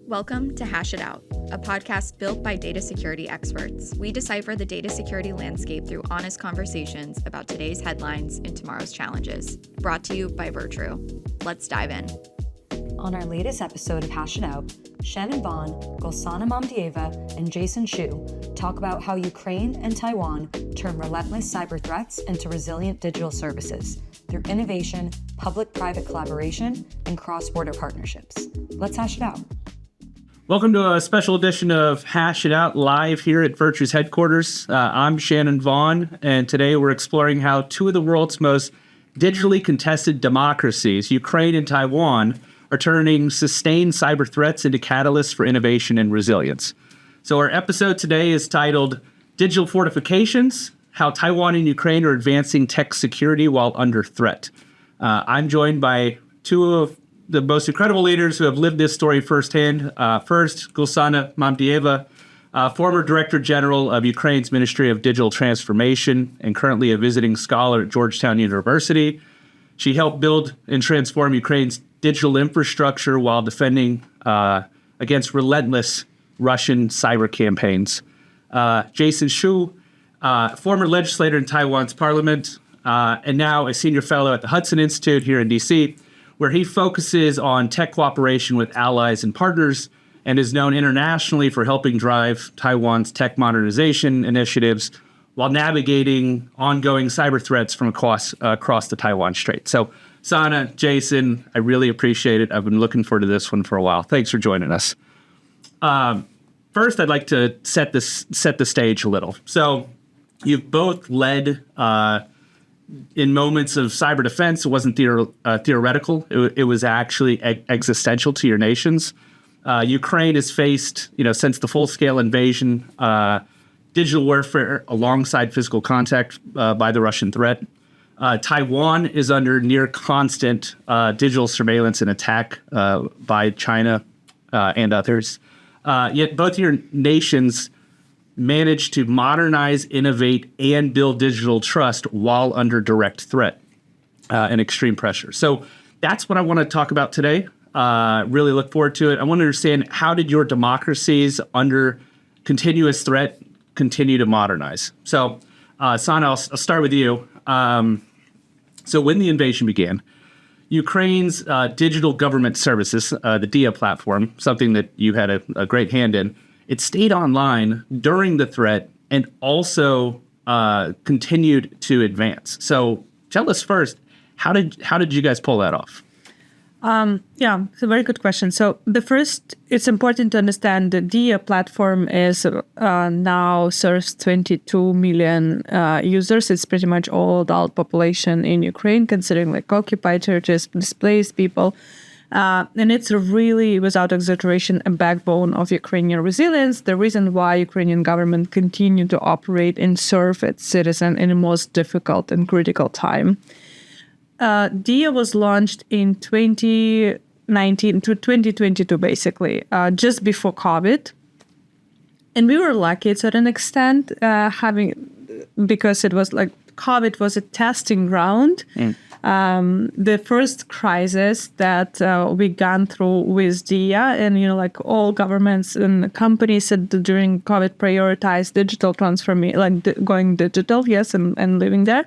Welcome to Hash It Out, a podcast built by data security experts. We decipher the data security landscape through honest conversations about today's headlines and tomorrow's challenges. Brought to you by Virtru. Let's dive in. On our latest episode of Hash It Out, Shannon Vaughn, Gulsanna Mamediieva, and Jason Shu talk about how Ukraine and Taiwan turn relentless cyber threats into resilient digital services through innovation, public-private collaboration, and cross-border partnerships. Let's hash it out. Welcome to a special edition of Hash It Out live here at Virtru's headquarters. I'm Shannon Vaughn, and today we're exploring how two of the world's most digitally contested democracies, Ukraine and Taiwan, are turning sustained cyber threats into catalysts for innovation and resilience. So our episode today is titled Digital Fortifications, How Taiwan and Ukraine Are Advancing Tech Security While Under Threat. I'm joined by two of the most incredible leaders who have lived this story firsthand. First, Gulsanna Mamediieva, former Director General of Ukraine's Ministry of Digital Transformation and currently a visiting scholar at Georgetown University. She helped build and transform Ukraine's digital infrastructure while defending against relentless Russian cyber campaigns. Jason Shu, former legislator in Taiwan's parliament, and now a senior fellow at the Hudson Institute here in D.C., where he focuses on tech cooperation with allies and partners and is known internationally for helping drive Taiwan's tech modernization initiatives while navigating ongoing cyber threats from across the Taiwan Strait. So, Sana, Jason, I really appreciate it. I've been looking forward to this one for a while. Thanks for joining us. First, I'd like to set the stage a little. So, you've both led in moments of cyber defense. It wasn't theoretical. It was actually existential to your nations. Ukraine has faced, since the full-scale invasion, digital warfare alongside physical contact by the Russian threat. Taiwan is under near constant digital surveillance and attack by China and others. Yet both your nations managed to modernize, innovate, and build digital trust while under direct threat and extreme pressure. So that's what I want to talk about today. Really look forward to it. I want to understand, how did your democracies under continuous threat continue to modernize? So, Sana, I'll start with you. So when the invasion began, Ukraine's digital government services, the DIA platform, something that you had a great hand in, it stayed online during the threat and also continued to advance. So tell us first, how did you guys pull that off? It's a very good question. So it's important to understand the DIA platform is now serves 22 million users. It's pretty much all adult population in Ukraine, considering like occupied territories, displaced people. And it's really, without exaggeration, a backbone of Ukrainian resilience, the reason why Ukrainian government continued to operate and serve its citizens in the most difficult and critical time. DIA was launched in 2019 to 2022, basically, just before COVID. And we were lucky to an extent, because it was like COVID was a testing ground. The first crisis that we gone through with DIA, and like all governments and companies during COVID prioritized digital transformation, like going digital, yes, and living there.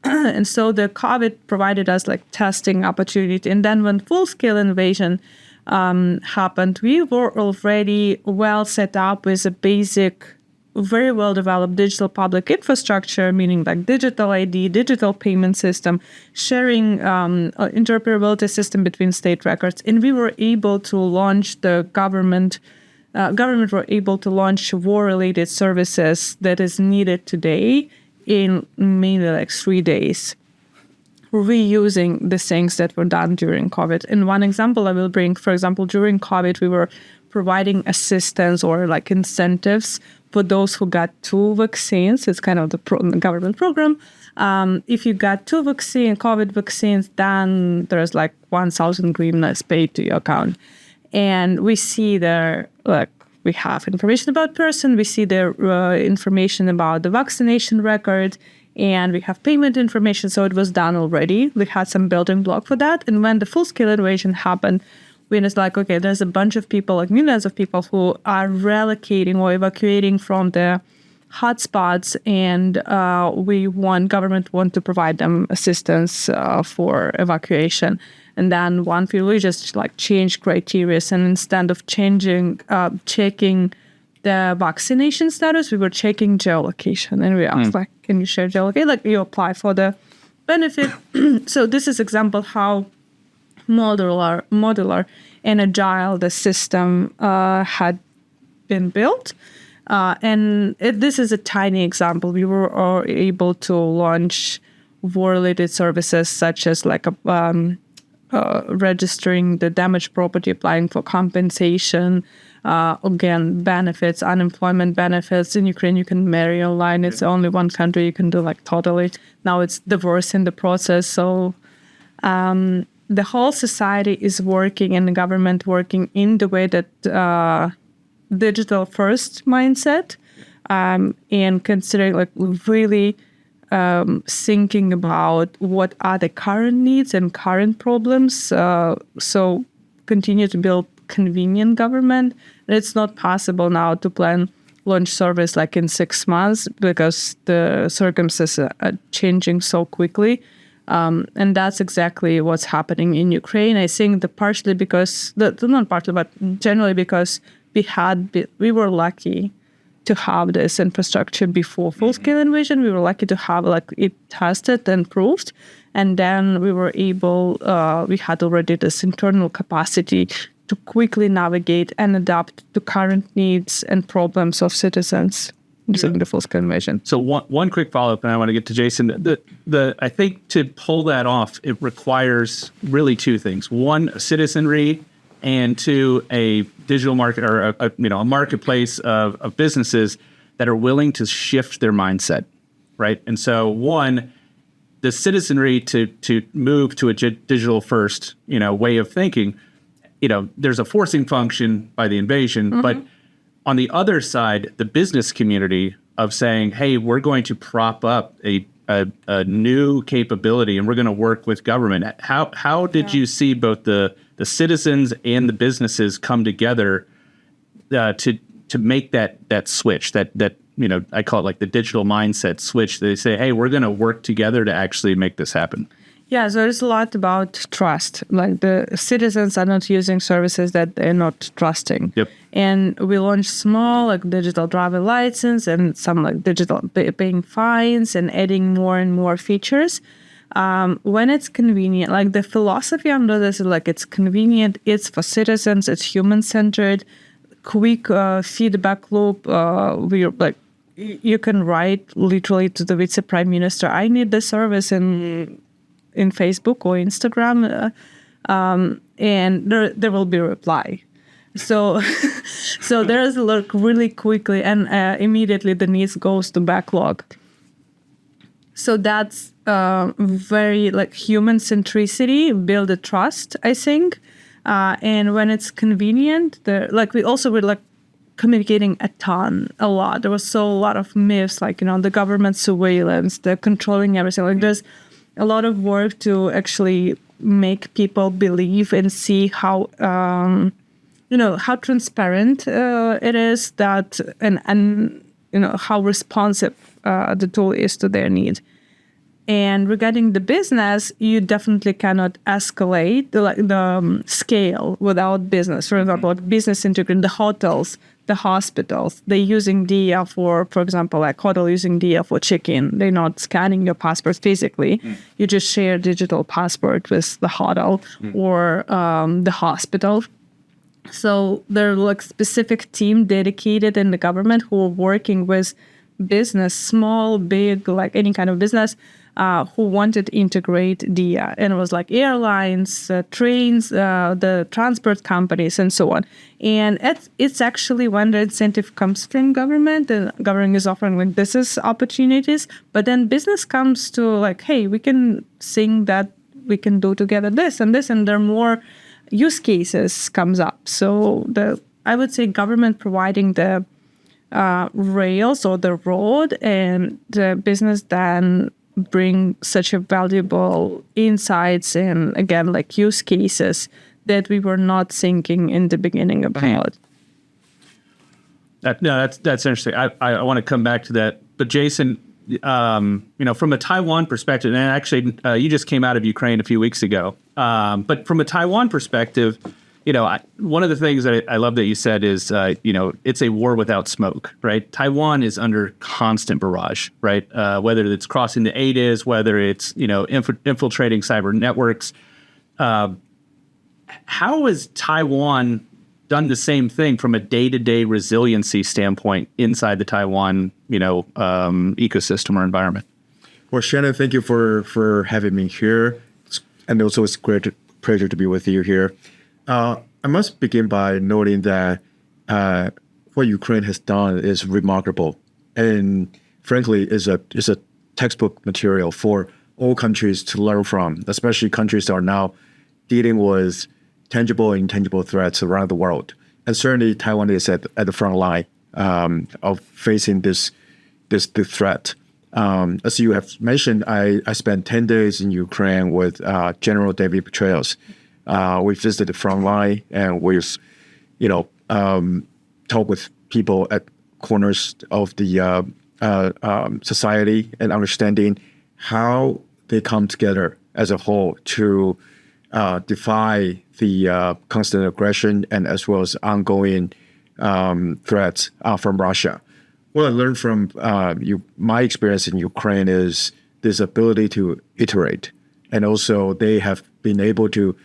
And so the COVID provided us like testing opportunity. And then when full-scale invasion happened, we were already well set up with a basic, very well-developed digital public infrastructure, meaning like digital ID, digital payment system, sharing interoperability system between state records. And we were able to launch government were able to launch war-related services that is needed today in mainly like 3 days, reusing the things that were done during COVID. And one example I will bring, for example, during COVID, we were providing assistance or like incentives for those who got 2 vaccines. It's kind of the government program. If you got 2 COVID vaccines, then there's like 1,000 hryvnias paid to your account. And we see there, like, we have information about person, we see the information about the vaccination record, and we have payment information. So it was done already. We had some building block for that. And when the full-scale invasion happened, when it's like, okay, there's a bunch of people, like millions of people who are relocating or evacuating from the hotspots, and government want to provide them assistance for evacuation. And then we just like change criteria, and instead of checking the vaccination status, we were checking geolocation, and we asked like, can you share geolocation? Like you apply for the benefit. So this is example how modular and agile the system had been built. This is a tiny example. We were able to launch war-related services such as like registering the damaged property, applying for compensation, again, benefits, unemployment benefits. In Ukraine, you can marry online. It's only one country you can do like totally. Now it's divorce in the process. So the whole society is working and the government working in the way that digital first mindset, and considering like really thinking about what are the current needs and current problems. So continue to build convenient government. And it's not possible now to plan launch service like in 6 months because the circumstances are changing so quickly. And that's exactly what's happening in Ukraine. I think that partially because, not partly, but generally because we were lucky to have this infrastructure before full-scale invasion. We were lucky to have it tested and proved. And then we were able, we had already this internal capacity to quickly navigate and adapt to current needs and problems of citizens during the full-scale invasion. So one quick follow-up, and I want to get to Jason. I think to pull that off, it requires really two things. One, a citizenry, and two, a digital market or a marketplace of businesses that are willing to shift their mindset, right? And so one, the citizenry to move to a digital first, way of thinking, there's a forcing function by the invasion, but on the other side, the business community of saying, hey, we're going to prop up a new capability and we're going to work with government. How did you see both the citizens and the businesses come together to make that switch, that I call it like the digital mindset switch? They say, hey, we're going to work together to actually make this happen. Yeah, so there's a lot about trust. Like the citizens are not using services that they're not trusting. Yep. And we launched small, like digital driver license and some like digital paying fines and adding more and more features. When it's convenient, like the philosophy under this is like it's convenient, it's for citizens, it's human-centered, quick feedback loop. We're like, you can write literally to the vice prime minister, I need the service in Facebook or Instagram, and there will be a reply. So there's like really quickly and immediately the needs goes to backlog. So that's very like human centricity, build a trust, I think. And when it's convenient, we also were like communicating a lot. There was a lot of myths, like, the government surveillance, the controlling everything. Like there's a lot of work to actually make people believe and see how, how transparent it is that, and how responsive the tool is to their need. And regarding the business, you definitely cannot escalate the scale without business. For example, business integrating the hotels, the hospitals, they're using DIA for example, like hotel using DIA for check-in. They're not scanning your passport physically. You just share digital passport with the hotel or the hospital. So there are like specific team dedicated in the government who are working with business, small, big, like any kind of business, who wanted to integrate DIA. And it was like airlines, trains, the transport companies, and so on. And it's actually when the incentive comes from government, the government is offering like this is opportunities, but then business comes to like, hey, we can think that we can do together this, and there are more use cases comes up. So I would say government providing the rails or the road, and the business then bring such a valuable insights and again like use cases that we were not thinking in the beginning about. That's interesting. I want to come back to that. But Jason, from a Taiwan perspective, and actually you just came out of Ukraine a few weeks ago, but from a Taiwan perspective, one of the things that I love that you said is, it's a war without smoke, right? Taiwan is under constant barrage, right? Whether it's crossing the ADIS, whether it's, infiltrating cyber networks. How has Taiwan done the same thing from a day-to-day resiliency standpoint inside the Taiwan, ecosystem or environment? Well, Shannon, thank you for having me here. And also it's a great pleasure to be with you here. I must begin by noting that what Ukraine has done is remarkable, and frankly, is a textbook material for all countries to learn from, especially countries that are now dealing with tangible and intangible threats around the world. And certainly, Taiwan is at the front line of facing this threat. As you have mentioned, I spent 10 days in Ukraine with General David Petraeus. We visited the front line, and we, talked with people at corners of the society and understanding how they come together as a whole to defy the constant aggression and as well as ongoing threats from Russia. What I learned from my experience in Ukraine is this ability to iterate, and also they have been able to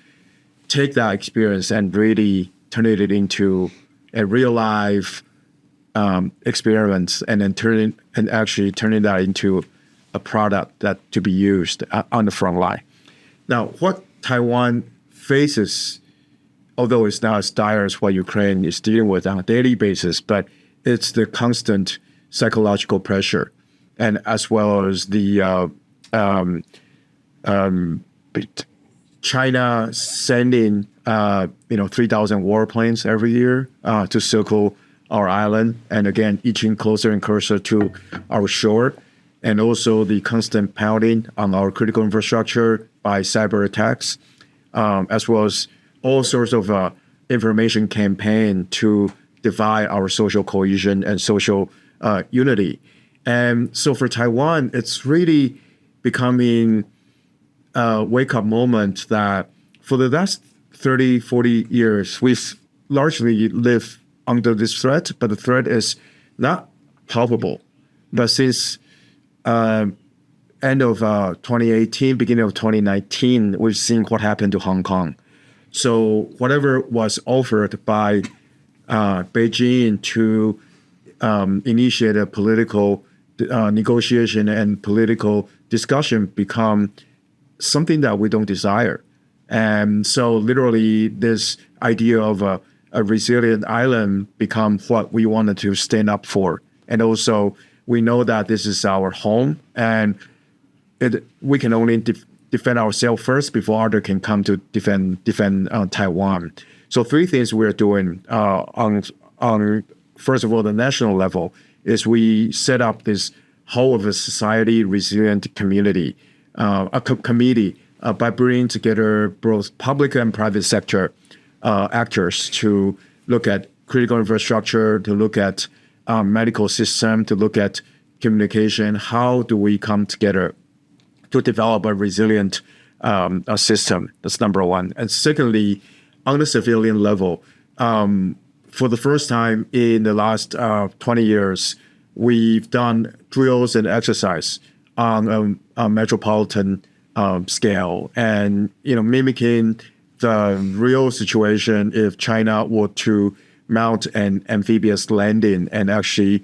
take that experience and really turn it into a real life experience, and then turning that into a product that to be used on the front line. Now, what Taiwan faces, although it's not as dire as what Ukraine is dealing with on a daily basis, but it's the constant psychological pressure, and as well as the China sending 3,000 warplanes every year to circle our island, and again inching closer and closer to our shore, and also the constant pounding on our critical infrastructure by cyber attacks, as well as all sorts of information campaign to divide our social cohesion and social unity. And so for Taiwan, it's really becoming a wake-up moment that for the last 30, 40 years, we've largely lived under this threat, but the threat is not palpable. But since end of 2018, beginning of 2019, we've seen what happened to Hong Kong. So whatever was offered by Beijing to initiate a political negotiation and political discussion become something that we don't desire. And so literally this idea of a resilient island become what we wanted to stand up for. And also we know that this is our home, and we can only defend ourselves first before others can come to defend Taiwan. So three things we're doing on first of all, the national level is we set up this whole of a society resilient community, committee by bringing together both public and private sector actors to look at critical infrastructure, to look at medical system, to look at communication. How do we come together to develop a resilient system? That's number one. And secondly, on the civilian level, for the first time in the last 20 years, we've done drills and exercise on a metropolitan scale, and mimicking the real situation if China were to mount an amphibious landing and actually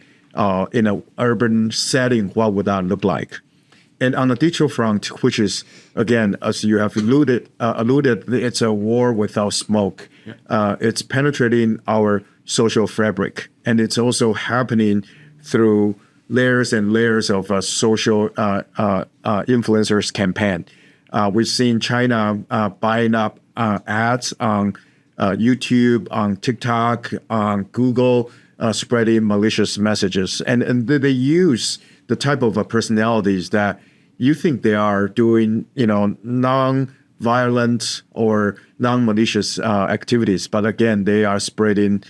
in an urban setting, what would that look like? And on the digital front, which is, again, as you have alluded, it's a war without smoke. Yeah. It's penetrating our social fabric, and it's also happening through layers and layers of social influencers campaign. We've seen China buying up ads on YouTube, on TikTok, on Google, spreading malicious messages. And they use the type of personalities that you think they are doing, non-violent violent or non-malicious activities, but again, they are spreading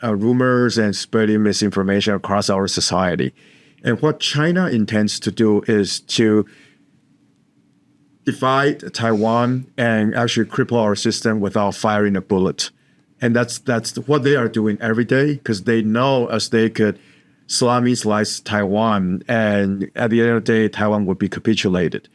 rumors and spreading misinformation across our society. And what China intends to do is to divide Taiwan and actually cripple our system without firing a bullet. And that's what they are doing every day, because they know as they could slice Taiwan, and at the end of the day, Taiwan would be capitulated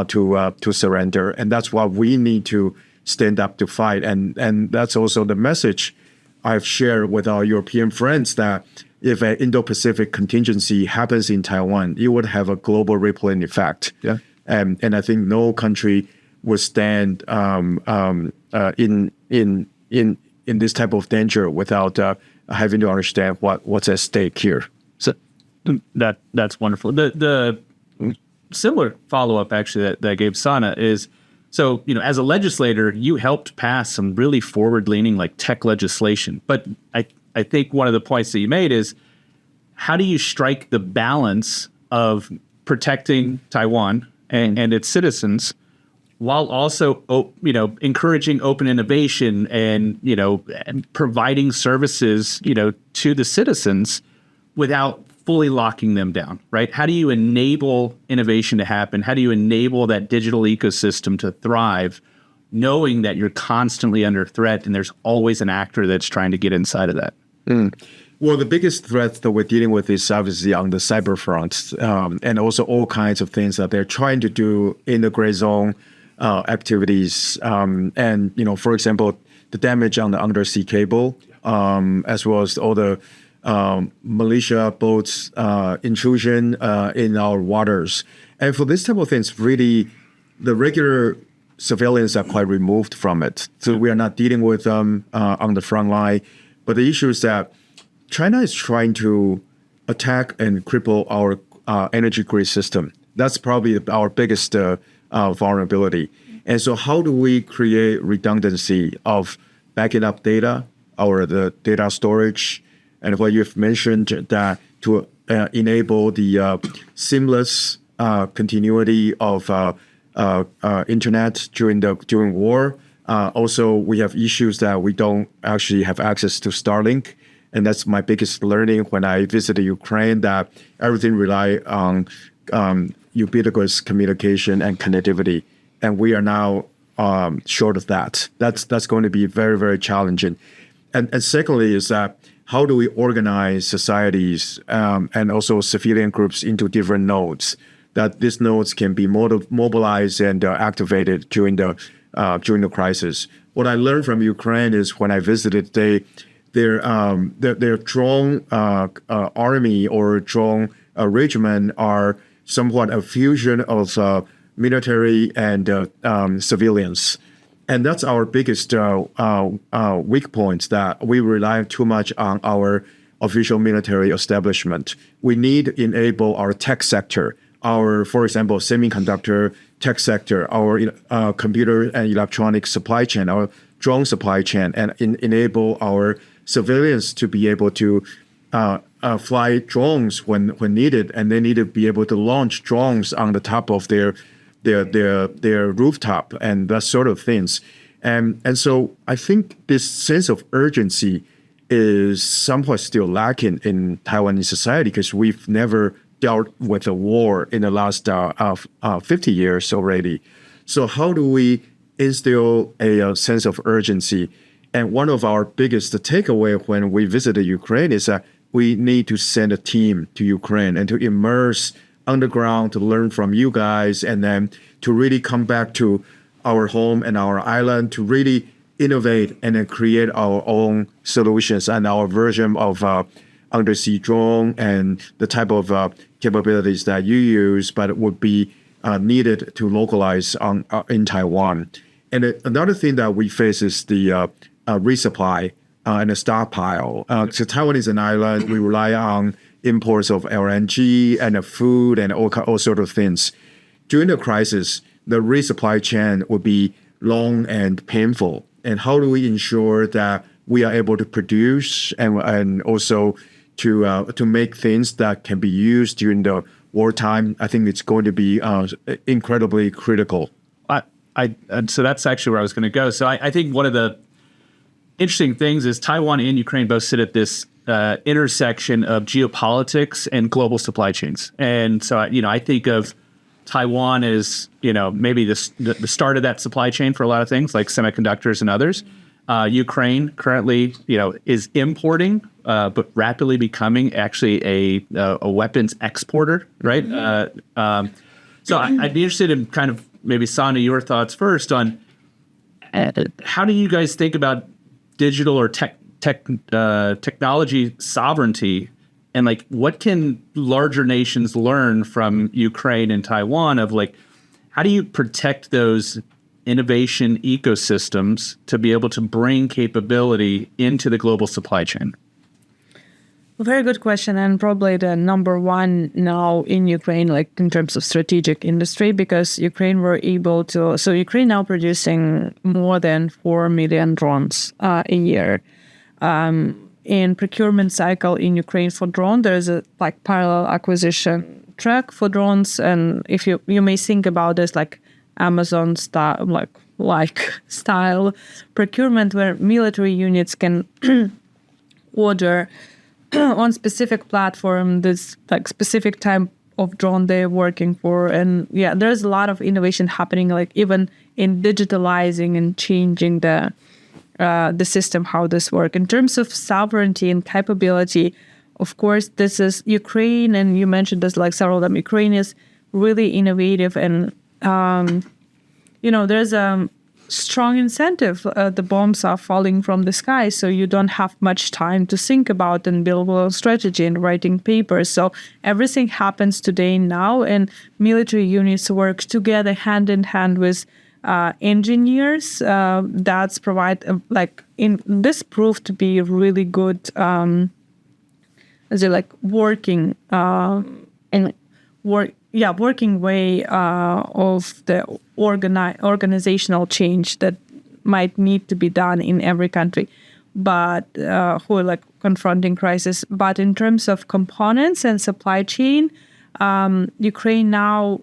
to surrender. And that's what we need to stand up to fight. And that's also the message I've shared with our European friends, that if an Indo-Pacific contingency happens in Taiwan, it would have a global rippling effect. Yeah. And I think no country would stand in this type of danger without having to understand what's at stake here. So that's wonderful. The similar follow-up actually that I gave Sana is, so, as a legislator, you helped pass some really forward-leaning like tech legislation. But I think one of the points that you made is, how do you strike the balance of protecting Taiwan and its citizens while also, encouraging open innovation and, and providing services, to the citizens without fully locking them down, right? How do you enable innovation to happen? How do you enable that digital ecosystem to thrive, knowing that you're constantly under threat and there's always an actor that's trying to get inside of that? Well, the biggest threat that we're dealing with is obviously on the cyber front, and also all kinds of things that they're trying to do in the gray zone activities. And, for example, the damage on the undersea cable, as well as all the militia boats intrusion in our waters. And for this type of things, really, the regular civilians are quite removed from it. So we are not dealing with them on the front line. But the issue is that China is trying to attack and cripple our energy grid system. That's probably our biggest vulnerability. And so how do we create redundancy of backing up data, or the data storage, and what you've mentioned, that to enable the seamless continuity of internet during war. Also, we have issues that we don't actually have access to Starlink. And that's my biggest learning when I visited Ukraine, that everything rely on ubiquitous communication and connectivity. And we are now short of that. That's going to be very, very challenging. And secondly is that, how do we organize societies and also civilian groups into different nodes, that these nodes can be mobilized and activated during the crisis? What I learned from Ukraine is, when I visited, their drone army or drone regiment are somewhat a fusion of military and civilians. And that's our biggest weak points, that we rely too much on our official military establishment. We need to enable our tech sector, for example, semiconductor tech sector, our computer and electronic supply chain, our drone supply chain, and enable our civilians to be able to fly drones when needed, and they need to be able to launch drones on the top of their rooftop and that sort of things. And so I think this sense of urgency is somewhat still lacking in Taiwanese society, because we've never dealt with a war in the last 50 years already. So how do we instill a sense of urgency? And one of our biggest takeaway when we visited Ukraine is that we need to send a team to Ukraine and to immerse underground, to learn from you guys, and then to really come back to our home and our island to really innovate and then create our own solutions and our version of undersea drone and the type of capabilities that you use, but it would be needed to localize in Taiwan. And another thing that we face is the resupply and the stockpile. So Taiwan is an island. We rely on imports of LNG and food and all sort of things. During the crisis, the resupply chain would be long and painful. And how do we ensure that we are able to produce and also to make things that can be used during the wartime? I think it's going to be incredibly critical. so that's actually where I was going to go. So I think one of the interesting things is Taiwan and Ukraine both sit at this intersection of geopolitics and global supply chains. And so, I think of Taiwan as, maybe the start of that supply chain for a lot of things like semiconductors and others. Ukraine currently, is importing, but rapidly becoming actually a weapons exporter, right? So I'd be interested in kind of maybe, Sana, your thoughts first on how do you guys think about digital or technology sovereignty, and like what can larger nations learn from Ukraine and Taiwan of like how do you protect those innovation ecosystems to be able to bring capability into the global supply chain? Very good question, and probably the number one now in Ukraine, like in terms of strategic industry, because Ukraine were able to. So Ukraine now producing more than 4 million drones a year. In procurement cycle in Ukraine for drone, there's a like parallel acquisition track for drones, and if you may think about this like Amazon style, like style procurement where military units can order on specific platform this like specific type of drone they're working for. And yeah, there's a lot of innovation happening, like even in digitalizing and changing the system, how this works. In terms of sovereignty and capability, of course, this is Ukraine, and you mentioned this like several of them. Ukraine is really innovative, and there's a strong incentive. The bombs are falling from the sky, so you don't have much time to think about and build a strategy and writing papers. So everything happens today now, and military units work together hand in hand with engineers. That's provide this proved to be really good working working way of the organizational change that might need to be done in every country, but who are like confronting crisis. But in terms of components and supply chain, Ukraine now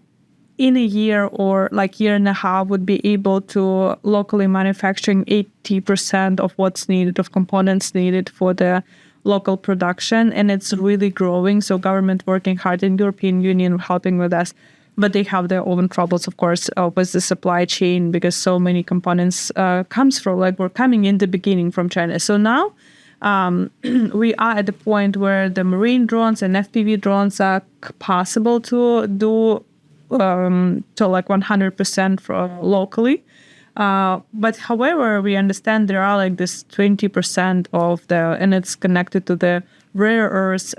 in a year or like year and a half would be able to locally manufacturing 80% of what's needed, of components needed for the local production, and it's really growing. So government working hard in European Union helping with us, but they have their own troubles, of course, with the supply chain because so many components were coming in the beginning from China. So now we are at the point where the marine drones and FPV drones are possible to do to like 100% locally. But however, we understand there are like this 20% of and it's connected to the rare earths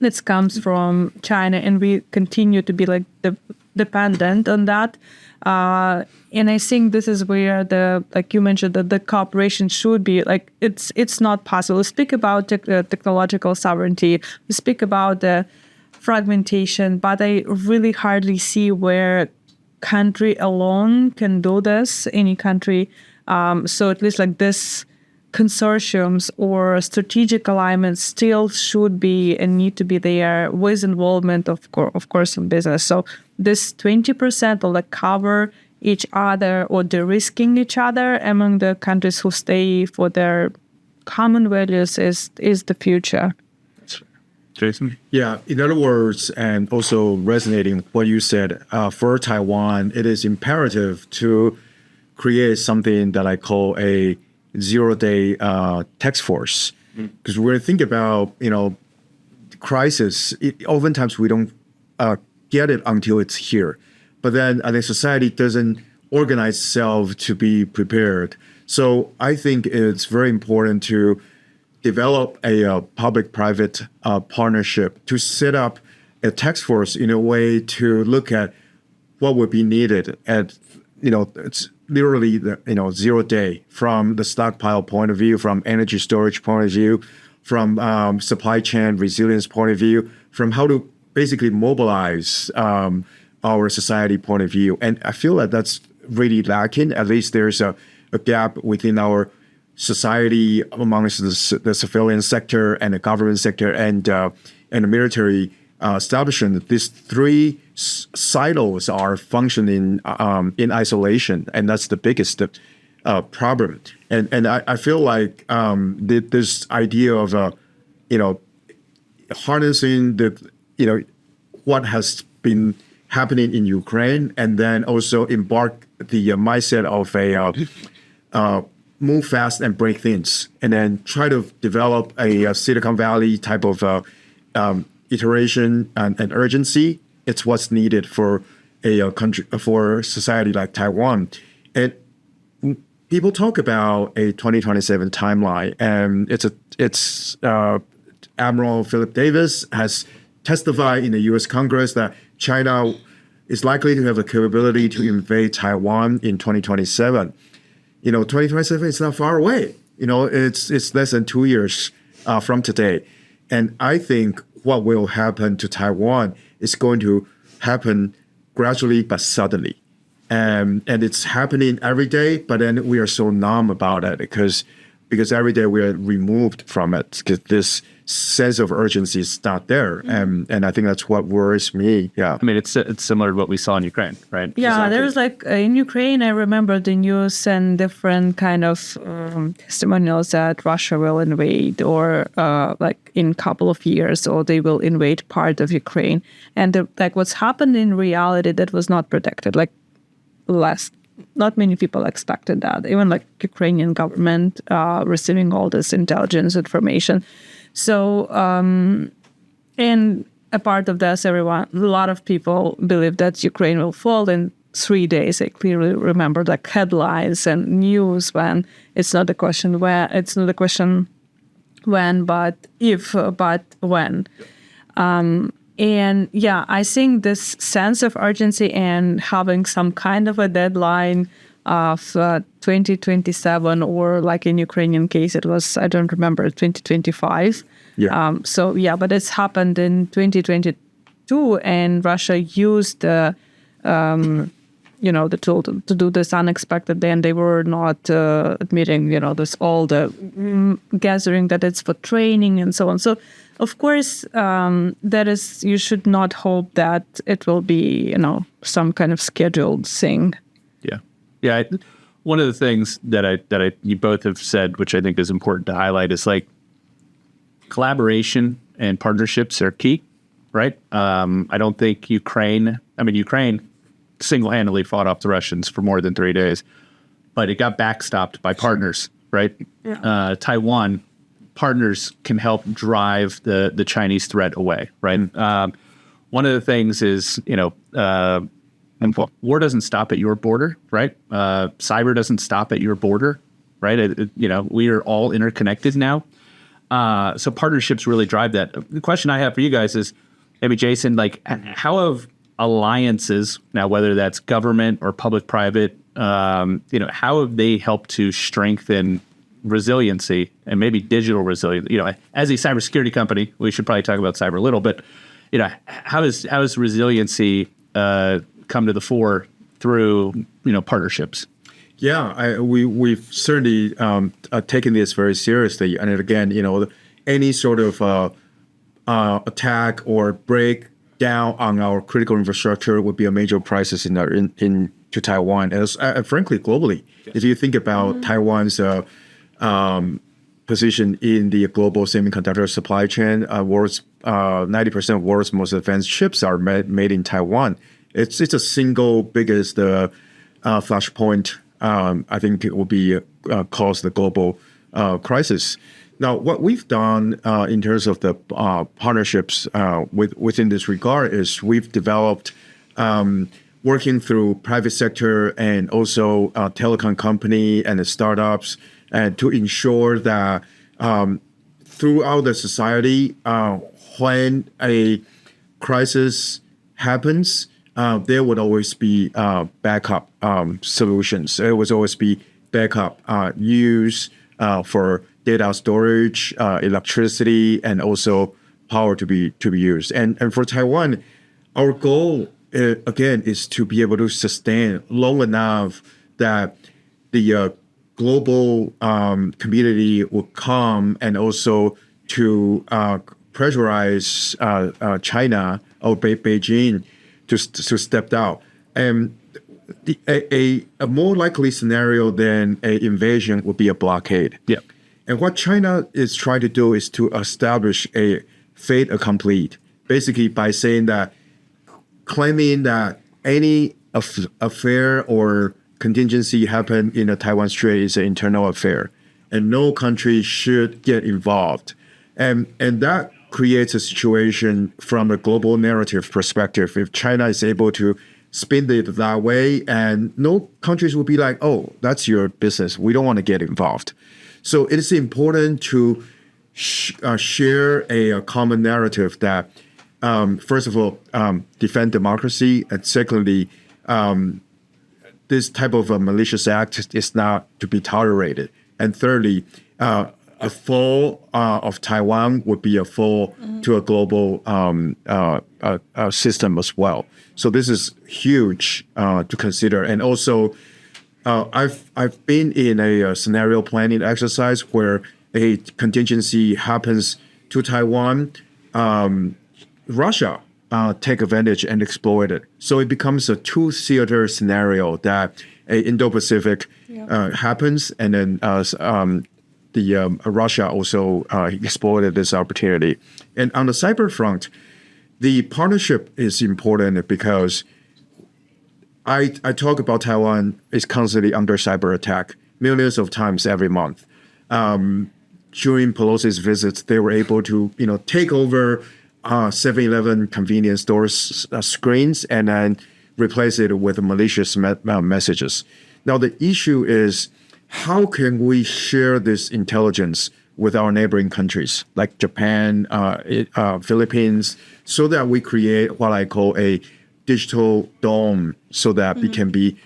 that comes from China, and we continue to be like dependent on that. And I think this is where like you mentioned, that the cooperation should be like it's not possible. We speak about technological sovereignty. We speak about the fragmentation, but I really hardly see where country alone can do this, any country. So at least like this consortiums or strategic alignments still should be and need to be there with involvement of course in business. So this 20% will like cover each other or de-risking each other among the countries who stay for their common values is the future. Jason? Yeah, in other words, and also resonating with what you said, for Taiwan, it is imperative to create something that I call a zero-day task force. Because when we think about, crisis, oftentimes we don't get it until it's here. But then I think society doesn't organize itself to be prepared. So I think it's very important to develop a public-private partnership to set up a task force in a way to look at what would be needed at, it's literally the, 0 day from the stockpile point of view, from energy storage point of view, from supply chain resilience point of view, from how to basically mobilize our society point of view. And I feel that that's really lacking. At least there's a gap within our society amongst the civilian sector and the government sector and the military establishment, these three silos are functioning in isolation, and that's the biggest problem. And I feel like this idea of harnessing what has been happening in Ukraine, and then also embark the mindset of a move fast and break things, and then try to develop a Silicon Valley type of iteration and urgency. It's what's needed for a country, for society like Taiwan. And people talk about a 2027 timeline, and it's Admiral Philip Davis has testified in the U.S. Congress that China is likely to have the capability to invade Taiwan in 2027. 2027 is not far away. It's less than 2 years from today. And I think what will happen to Taiwan is going to happen gradually but suddenly. And it's happening every day, but then we are so numb about it because every day we are removed from it, because this sense of urgency is not there. And I think that's what worries me. Yeah. I mean, it's similar to what we saw in Ukraine, right? Yeah, Exactly. there's in Ukraine, I remember the news and different kind of testimonials that Russia will invade, or in a couple of years, or they will invade part of Ukraine. And what's happened in reality that was not predicted. Not many people expected that. Even Ukrainian government receiving all this intelligence information. So, and a part of this, a lot of people believe that Ukraine will fall in 3 days. I clearly remember headlines and news when it's not a question where, it's not a question when, but if, but when. And yeah, I think this sense of urgency and having some kind of a deadline of 2027, or in Ukrainian case, it was, I don't remember, 2025. Yeah. But it's happened in 2022, and Russia used the tool to do this unexpectedly, and they were not admitting, this all the gathering that it's for training and so on. So, of course, you should not hope that it will be, some kind of scheduled thing. Yeah. One of the things that you both have said, which I think is important to highlight, is collaboration and partnerships are key, right? I don't think Ukraine single-handedly fought off the Russians for more than 3 days, but it got backstopped by partners, right? Yeah. Taiwan partners can help drive the Chinese threat away, right? One of the things is, war doesn't stop at your border, right? Cyber doesn't stop at your border, right? We are all interconnected now. So partnerships really drive that. The question I have for you guys is, maybe Jason, how have alliances, now whether that's government or public-private, how have they helped to strengthen resiliency and maybe digital resilience? As a cybersecurity company, we should probably talk about cyber a little, but how has resiliency come to the fore through partnerships? Yeah, we've certainly taken this very seriously, and again, any sort of attack or breakdown on our critical infrastructure would be a major crisis to Taiwan, as frankly globally. If you think about Taiwan's position in the global semiconductor supply chain, 90% of world's most advanced chips are made in Taiwan. It's a single biggest flashpoint. I think it will be cause the global crisis. Now, what we've done in terms of the partnerships within this regard is we've developed, working through private sector and also telecom company and the startups, to ensure that throughout the society, when a crisis happens, there would always be backup solutions. There would always be backup use for data storage, electricity, and also power to be used. And for Taiwan, our goal again is to be able to sustain long enough that the global community will come, and also to pressurize China or Beijing to step out. And a more likely scenario than an invasion would be a blockade. Yeah. And what China is trying to do is to establish a fait accompli, basically by saying that, claiming that any affair or contingency happen in the Taiwan Strait is an internal affair, and no country should get involved. And that creates a situation from a global narrative perspective. If China is able to spin it that way, and no countries will be like, oh, that's your business. We don't want to get involved. So it is important to share a common narrative that, first of all, defend democracy, and secondly, this type of a malicious act is not to be tolerated. And thirdly, a fall of Taiwan would be a fall to a global system as well. So this is huge to consider. And also, I've been in a scenario planning exercise where a contingency happens to Taiwan. Russia take advantage and exploit it. So it becomes a two-theater scenario that a Indo-Pacific happens, and then Russia also exploited this opportunity. And on the cyber front, the partnership is important because I talk about Taiwan is constantly under cyber attack, millions of times every month. During Pelosi's visits, they were able to take over 7-Eleven convenience stores screens and then replace it with malicious messages. Now the issue is, how can we share this intelligence with our neighboring countries like Japan, Philippines, so that we create what I call a digital dome, so that we can be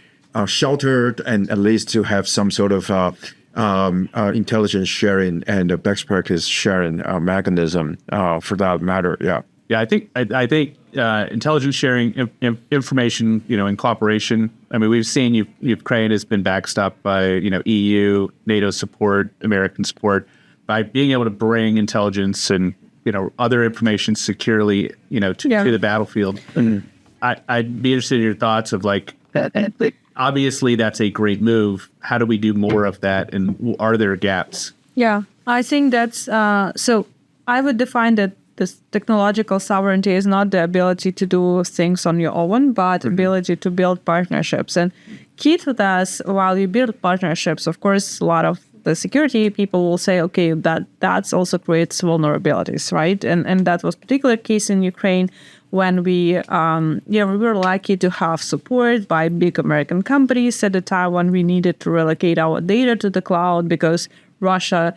sheltered and at least to have some sort of intelligence sharing and best practice sharing mechanism for that matter. Yeah, I think intelligence sharing, information, in cooperation. I mean, we've seen Ukraine has been backstopped by EU, NATO support, American support, by being able to bring intelligence and other information securely to the battlefield. I'd be interested in your thoughts of obviously that's a great move. How do we do more of that, and are there gaps? Yeah, I think that's so. I would define that this technological sovereignty is not the ability to do things on your own, but ability to build partnerships. And key to that, while you build partnerships, of course, a lot of the security people will say, okay, that's also creates vulnerabilities, right? And that was particular case in Ukraine when we were lucky to have support by big American companies at the time when we needed to relocate our data to the cloud because Russia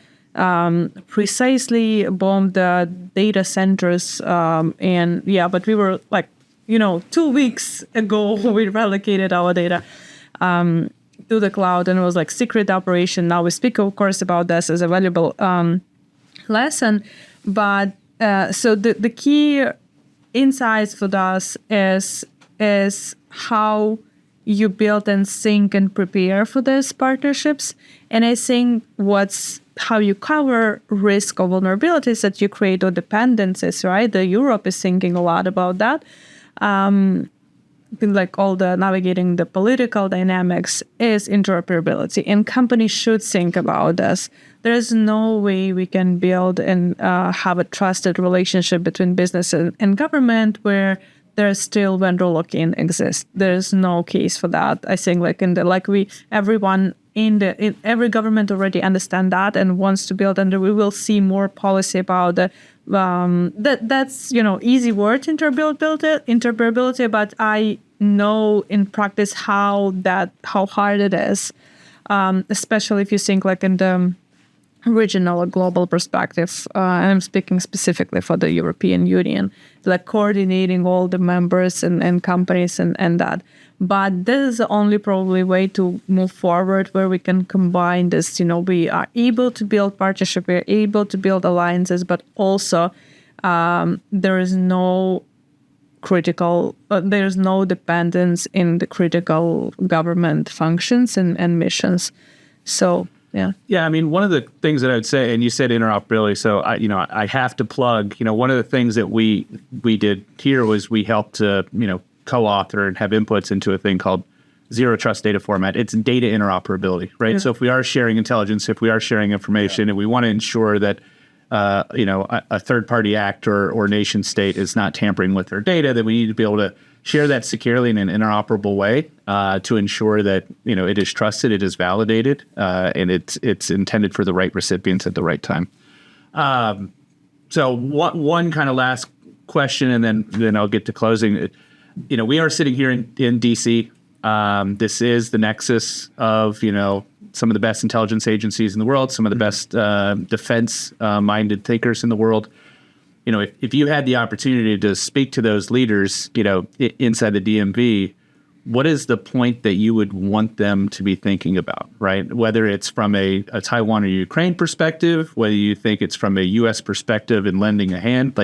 precisely bombed the data centers. But we were 2 weeks ago, we relocated our data to the cloud, and it was like secret operation. Now we speak, of course, about this as a valuable lesson. But so the key insights for us is how you build and think and prepare for these partnerships. And I think how you cover risk or vulnerabilities that you create or dependencies, right? Europe is thinking a lot about that. All the navigating the political dynamics is interoperability, and companies should think about this. There is no way we can build and have a trusted relationship between business and government where there's still vendor lock-in exists. There's no case for that. I think everyone in every government already understand that and wants to build, and we will see more policy about that's easy word interoperability, but I know in practice how hard it is, especially if you think in the regional or global perspective. I'm speaking specifically for the European Union, coordinating all the members and companies and that. But this is the only probably way to move forward where we can combine this. We are able to build partnership, we're able to build alliances, but also there is no there's no dependence in the critical government functions and missions. So Yeah. Yeah, I mean, one of the things that I would say, and you said interoperability, so I have to plug. One of the things that we did here was we helped to co-author and have inputs into a thing called Zero Trust Data Format. It's data interoperability, right? Yeah. So if we are sharing intelligence, if we are sharing information, and we want to ensure that a third-party actor or nation state is not tampering with their data, then we need to be able to share that securely in an interoperable way to ensure that it is trusted, it is validated, and it's intended for the right recipients at the right time. So one kind of last question, and then I'll get to closing. We are sitting here in D.C. This is the nexus of some of the best intelligence agencies in the world, some of the best defense-minded thinkers in the world. If you had the opportunity to speak to those leaders, inside the DMV, what is the point that you would want them to be thinking about, right? Whether it's from a Taiwan or Ukraine perspective, whether you think it's from a U.S. perspective in lending a hand,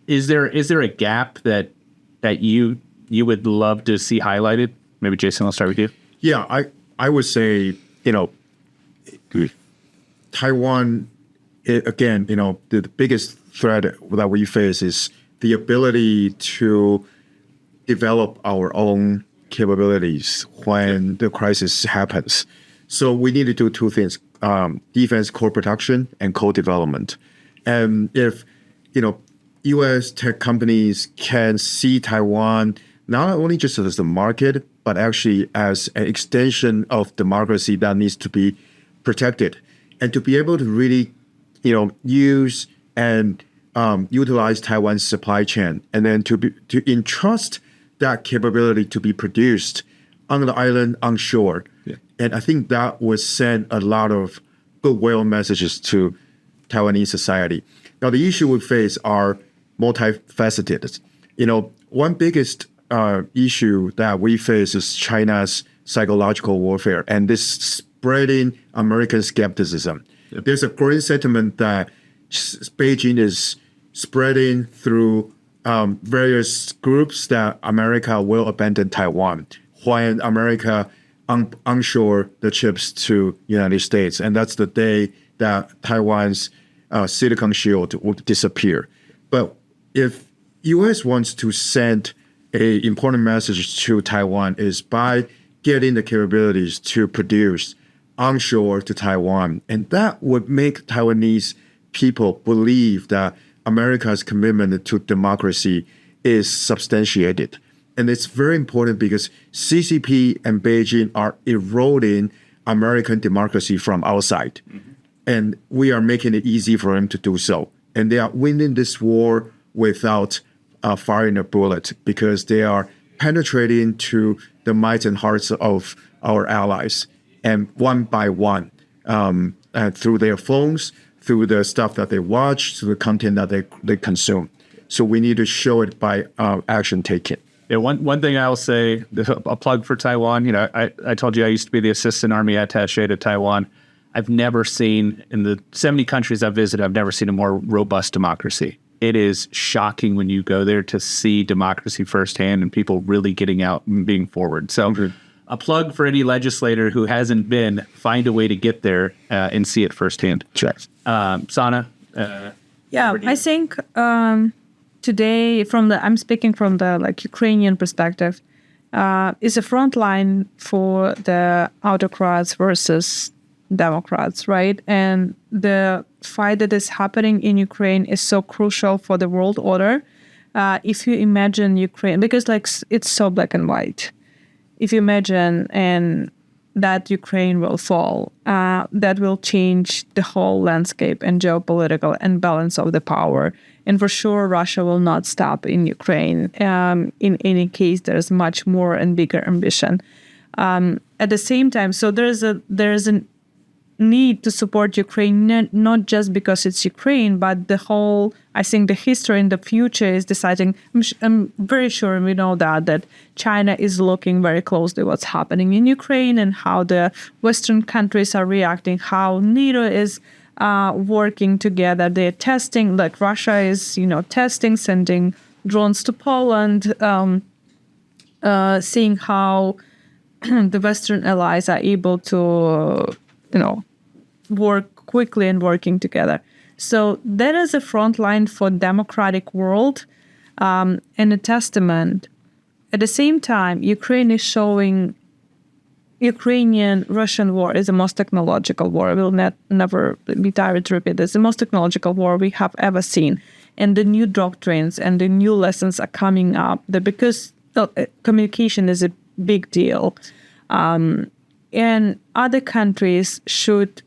is there a gap that you would love to see highlighted? Maybe Jason, I'll start with you. Yeah, I would say, Taiwan, again, the biggest threat that we face is the ability to develop our own capabilities when the crisis happens. So we need to do two things, defense co-production and co-development. And if, U.S. tech companies can see Taiwan not only just as a market, but actually as an extension of democracy that needs to be protected, and to be able to really, use and utilize Taiwan's supply chain, and then to entrust that capability to be produced on the island, onshore. Yeah. And I think that would send a lot of goodwill messages to Taiwanese society. Now, the issue we face are multifaceted. One biggest issue that we face is China's psychological warfare and this spreading American skepticism. Yep. There's a growing sentiment that Beijing is spreading through various groups that America will abandon Taiwan when America onshore the chips to United States. And that's the day that Taiwan's silicon shield will disappear. But if U.S. wants to send an important message to Taiwan is by getting the capabilities to produce onshore to Taiwan. And that would make Taiwanese people believe that America's commitment to democracy is substantiated. And it's very important because CCP and Beijing are eroding American democracy from outside. Mm-hmm. And we are making it easy for them to do so. And they are winning this war without firing a bullet because they are penetrating to the minds and hearts of our allies. And one by one, through their phones, through the stuff that they watch, through the content that they consume. So we need to show it by action taken. Yeah, one thing I'll say, a plug for Taiwan. I told you I used to be the assistant army attaché to Taiwan. I've never seen, in the 70 countries I've visited, I've never seen a more robust democracy. It is shocking when you go there to see democracy firsthand and people really getting out and being forward. So a plug for any legislator who hasn't been, find a way to get there and see it firsthand. Sure. Sana? I think today, I'm speaking from the Ukrainian perspective, is a front line for the autocrats versus Democrats, right? And the fight that is happening in Ukraine is so crucial for the world order. If you imagine Ukraine, because it's so black and white. If you imagine and that Ukraine will fall, that will change the whole landscape and geopolitical and balance of the power. And for sure, Russia will not stop in Ukraine. In any case, there's much more and bigger ambition. At the same time, so there's a need to support Ukraine, not just because it's Ukraine, but the whole, I think the history in the future is deciding, I'm very sure we know that China is looking very closely what's happening in Ukraine and how the Western countries are reacting, how NATO is working together. They're testing, Russia is, testing, sending drones to Poland, seeing how the Western allies are able to, work quickly and working together. So that is a front line for democratic world and a testament. At the same time, Ukraine is showing Ukrainian-Russian war is the most technological war. I will never be tired to repeat this. The most technological war we have ever seen. And the new doctrines and the new lessons are coming up because communication is a big deal. And other countries should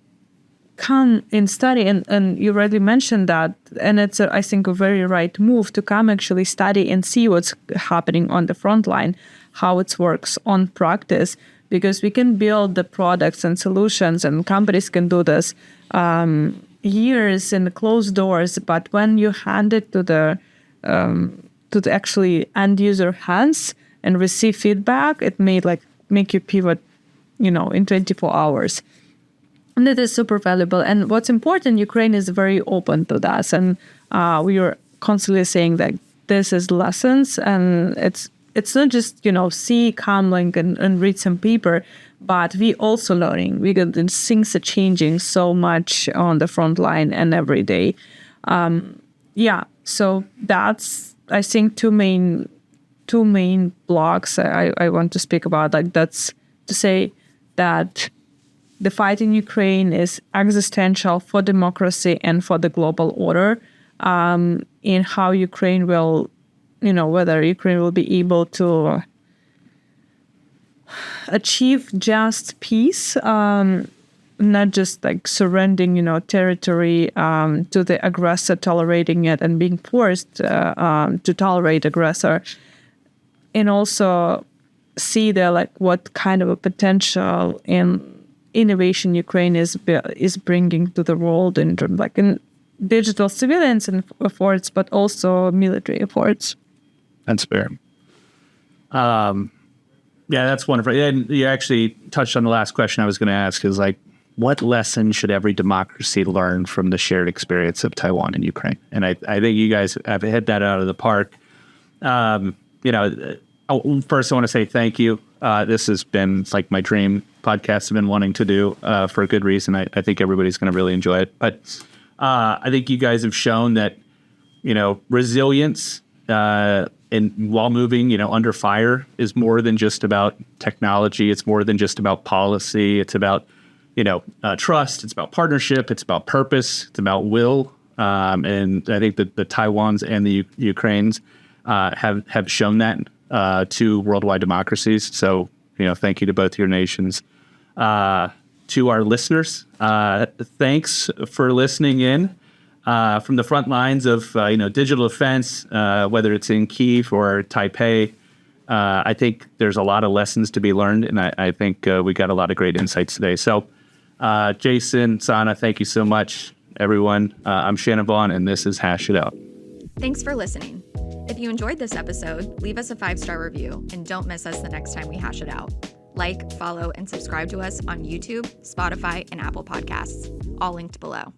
come and study. And you already mentioned that. And it's, I think, a very right move to come actually study and see what's happening on the front line, how it works on practice. Because we can build the products and solutions, and companies can do this years in closed doors. But when you hand it to the actually end user hands and receive feedback, it may make you pivot, in 24 hours. And it is super valuable. And what's important, Ukraine is very open to that, and we are constantly saying that this is lessons, and it's not just, see, come, and read some paper, but we also learning. Things are changing so much on the front line and every day. So that's, I think, two main blocks I want to speak about. That's to say that the fight in Ukraine is existential for democracy and for the global order, in how Ukraine will, whether Ukraine will be able to achieve just peace, not just surrendering, territory to the aggressor, tolerating it and being forced to tolerate aggressor, and also see what kind of a potential and innovation Ukraine is bringing to the world in terms in digital civilians efforts, but also military efforts. That's fair. Yeah, that's wonderful. And you actually touched on the last question I was going to ask is what lesson should every democracy learn from the shared experience of Taiwan and Ukraine? And I think you guys have hit that out of the park. First I want to say thank you. This has been my dream podcast I've been wanting to do for a good reason. I think everybody's going to really enjoy it. But I think you guys have shown that, resilience while moving, under fire is more than just about technology. It's more than just about policy. It's about, trust. It's about partnership. It's about purpose. It's about will. And I think that the Taiwans and the Ukraines have shown that to worldwide democracies. So, thank you to both your nations. To our listeners, thanks for listening in from the front lines of digital defense, whether it's in Kyiv or Taipei. I think there's a lot of lessons to be learned, and I think we got a lot of great insights today. So, Jason, Sana, thank you so much, everyone. I'm Shannon Vaughn, and this is Hash It Out. Thanks for listening. If you enjoyed this episode, leave us a 5-star review, and don't miss us the next time we hash it out. Like, follow, and subscribe to us on YouTube, Spotify, and Apple Podcasts, all linked below.